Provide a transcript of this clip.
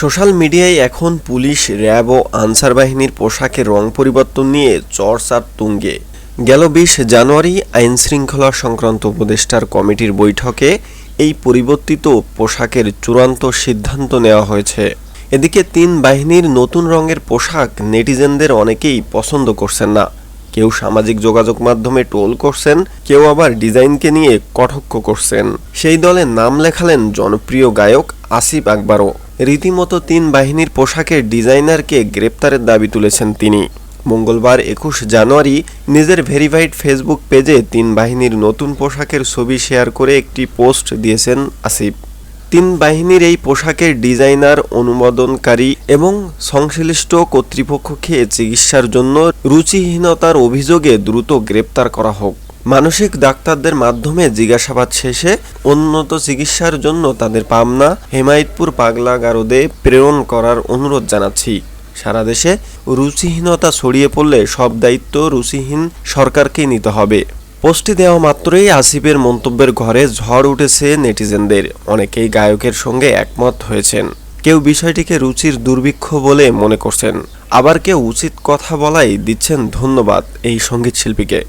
Social মিডিয়ায় এখন police, RAB ও answer বাহিনীর পোশাকের রং পরিবর্তন নিয়ে চর্চার তুঙ্গে। গেল ২০ জানুয়ারি আইনশৃঙ্খলা সংক্রান্ত উপদেষ্টার কমিটির বৈঠকে এই পরিবর্তিত পোশাকের চূড়ান্ত সিদ্ধান্ত নেওয়া হয়েছে। এদিকে ৩ বাহিনীর নতুন রঙের পোশাক নেটিজেনদের অনেকেই পছন্দ করছেন না। কেউ সামাজিক যোগাযোগ মাধ্যমে ট্রোল করছেন, কেউ আবার ডিজাইনকে নিয়ে কটাক্ষ করছেন। সেই দলে নাম লেখালেন জনপ্রিয় গায়ক আসিফ আকবরও। রীতিমতো ৩ বাহিনীর পোশাকের ডিজাইনারকে গ্রেপ্তারের দাবি তুলেছেন তিনি। মঙ্গলবার ২১ জানুয়ারি নিজের ভেরিফাইড ফেসবুক পেজে ৩ বাহিনীর নতুন পোশাকের ছবি শেয়ার করে একটি পোস্ট দিয়েছেন আসিফ। ৩ বাহিনীর এই পোশাকের ডিজাইনার, অনুমোদনকারী এবং সংশ্লিষ্ট কর্তৃপক্ষকে চিকিৎসার জন্য রুচিহীনতার অভিযোগে দ্রুত গ্রেপ্তার করা হোক। মানসিক ডাক্তারদের মাধ্যমে জিজ্ঞাসাবাদ শেষে উন্নত চিকিৎসার জন্য তাদের পাবনা, হেমায়েতপুর পাগলা গারদে প্রেরণ করার অনুরোধ জানাচ্ছি। সারা দেশে রুচিহীনতা ছড়িয়ে পড়লে সব দায়িত্ব রুচিহীন সরকারকেই নিতে হবে। পোস্টটি দেওয়া মাত্রই আসিফের মন্তব্যের ঘরে ঝড় উঠেছে নেটিজেনদের। অনেকেই গায়কের সঙ্গে একমত হয়েছেন। কেউ বিষয়টিকে রুচির দুর্ভিক্ষ বলে মনে করছেন, আবার কেউ উচিত কথা বলাই দিচ্ছেন ধন্যবাদ এই সঙ্গীত শিল্পীকে।